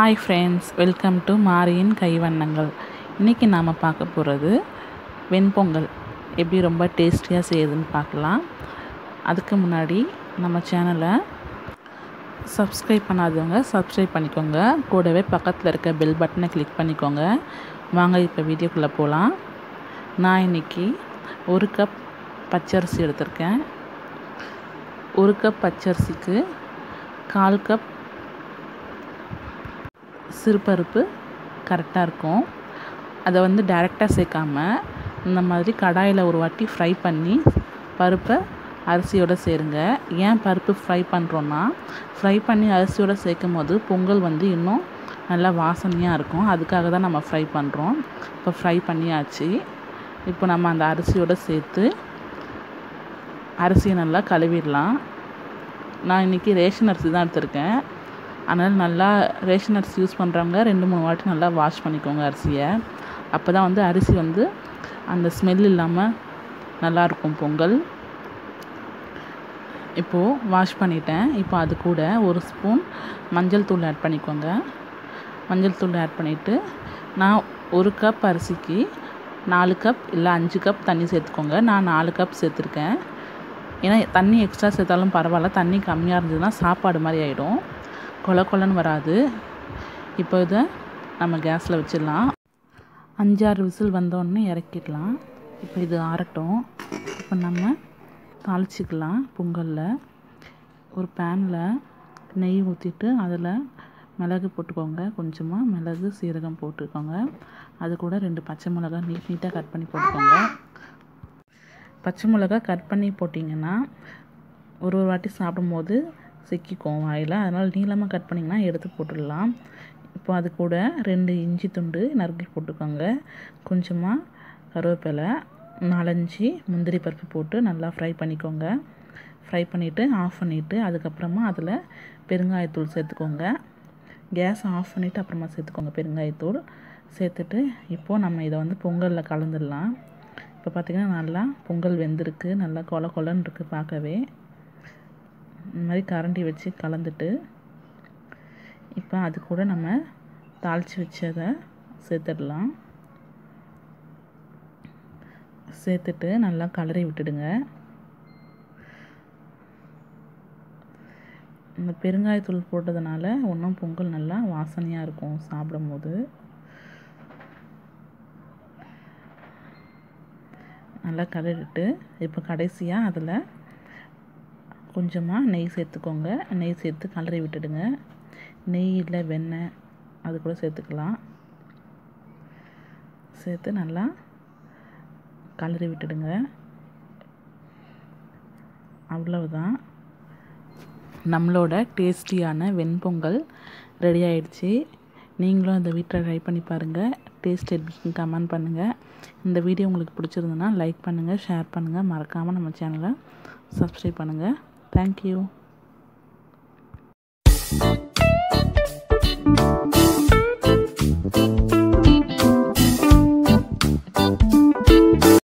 Hi friends, welcome to மாரியின் கைவண்ணங்கள். இன்றைக்கி நாம் பார்க்க போகிறது வெண்பொங்கல் எப்படி ரொம்ப டேஸ்டியாக செய்யுதுன்னு பார்க்கலாம். அதுக்கு முன்னாடி நம்ம சேனலை சப்ஸ்கிரைப் பண்ணாதவங்க சப்ஸ்கிரைப் பண்ணிக்கோங்க. கூடவே பக்கத்தில் இருக்க பெல் பட்டனை கிளிக் பண்ணிக்கோங்க. வாங்க இப்போ வீடியோக்குள்ளே போகலாம். நான் இன்றைக்கி 1 கப் பச்சரிசி எடுத்திருக்கேன். 1 கப் பச்சரிசிக்கு 1/4 கப் சிறுபருப்பு கரெக்டாக இருக்கும். அதை டைரெக்டாக சேர்க்காம இந்த மாதிரி கடாயில் ஒரு வாட்டி ஃப்ரை பண்ணி பருப்பை அரிசியோடு சேருங்க. ஏன் பருப்பு ஃப்ரை பண்ணுறோன்னா, ஃப்ரை பண்ணி அரிசியோடு சேர்க்கும் போது பொங்கல் இன்னும் நல்லா வாசனையாக இருக்கும். அதுக்காக தான் நம்ம ஃப்ரை பண்ணுறோம். இப்போ ஃப்ரை பண்ணியாச்சு. இப்போ நம்ம அந்த அரிசியோடு சேர்த்து அரிசியை நல்லா கழுவிடலாம். நான் இன்றைக்கி ரேஷன் அரிசி தான் எடுத்திருக்கேன். அதனால் நல்லா ரேஷன் அரிசி யூஸ் பண்ணுறவங்க 2-3 வாட்டி நல்லா வாஷ் பண்ணிக்கோங்க அரிசியை. அப்போ தான் அரிசி அந்த ஸ்மெல் இல்லாமல் நல்லாயிருக்கும் பொங்கல். இப்போது வாஷ் பண்ணிட்டேன். இப்போ அது கூட 1 ஸ்பூன் மஞ்சள் தூள் ஆட் பண்ணிக்கோங்க. மஞ்சள் தூள் ஆட் பண்ணிவிட்டு நான் 1 கப் அரிசிக்கு 4 கப் இல்லை 5 கப் தண்ணி சேர்த்துக்கோங்க. நான் 4 கப் சேர்த்துருக்கேன். ஏன்னா தண்ணி எக்ஸ்ட்ரா சேர்த்தாலும் பரவாயில்ல, தண்ணி கம்மியாக இருந்ததுன்னா சாப்பாடு மாதிரி ஆகிடும், கொல கொலன்னு வராது. இப்போ இதை நம்ம கேஸில் வச்சிடலாம். 5-6 விசில் வந்தோடனே இறக்கிடலாம். இப்போ இது ஆறட்டும். இப்போ நம்ம தாளிச்சிக்கலாம். பொங்கலில் ஒரு பேனில் நெய் ஊற்றிட்டு அதில் மிளகு போட்டுக்கோங்க. கொஞ்சமாக மிளகு சீரகம் போட்டுக்கோங்க. அது கூட 2 பச்சை மிளகா நீட்டாக கட் பண்ணி போட்டுக்கோங்க. பச்சை மிளகா கட் பண்ணி போட்டிங்கன்னா ஒரு வாட்டி சாப்பிடும்போது சிக்கிக்கும் வாயில். அதனால் நீளமாக கட் பண்ணிங்கன்னா எடுத்து போட்டுடலாம். இப்போ அது கூட 2 இஞ்சி துண்டு நறுக்கி போட்டுக்கோங்க. கொஞ்சமாக கருவேப்பிலை, 4-5 முந்திரி பருப்பு போட்டு நல்லா ஃப்ரை பண்ணிக்கோங்க. ஃப்ரை பண்ணிவிட்டு ஆஃப் பண்ணிவிட்டு அதுக்கப்புறமா அதில் பெருங்காயத்தூள் சேர்த்துக்கோங்க. கேஸ் ஆஃப் பண்ணிவிட்டு அப்புறமா சேர்த்துக்கோங்க பெருங்காயத்தூள். சேர்த்துட்டு இப்போது நம்ம இதை பொங்கலில் கலந்துடலாம். இப்போ பார்த்திங்கன்னா நல்லா பொங்கல் வெந்திருக்கு. நல்லா கொல கொலன்னு இருக்குது பார்க்கவே. இந்த மாதிரி கரண்டி வச்சு கலந்துட்டு இப்போ அது கூட நம்ம தாளித்து வச்சதை சேர்த்துடலாம். சேர்த்துட்டு நல்லா கலரி விட்டுடுங்க. இந்த பெருங்காயத்தூள் போட்டதுனால இன்னும் பொங்கல் நல்லா வாசனையாக இருக்கும் சாப்பிடும்போது. நல்லா கலரிட்டு இப்போ கடைசியாக அதில் கொஞ்சமாக நெய் சேர்த்துக்கோங்க. நெய் சேர்த்து கலரி விட்டுடுங்க. நெய் இல்லை வெண்ணெய் அது கூட சேர்த்துக்கலாம். சேர்த்து நல்லா கலரி விட்டுடுங்க. அவ்வளவுதான், நம்மளோட டேஸ்டியான வெண்பொங்கல் ரெடி ஆயிடுச்சு. நீங்களும் இந்த வீட்டில் ட்ரை பண்ணி பாருங்கள். டேஸ்ட் எப்படி கமெண்ட் பண்ணுங்கள். இந்த வீடியோ உங்களுக்கு பிடிச்சிருந்ததுன்னா லைக் பண்ணுங்கள், ஷேர் பண்ணுங்கள். மறக்காமல் நம்ம சேனலை சப்ஸ்கிரைப் பண்ணுங்கள். தேங்க்யூ.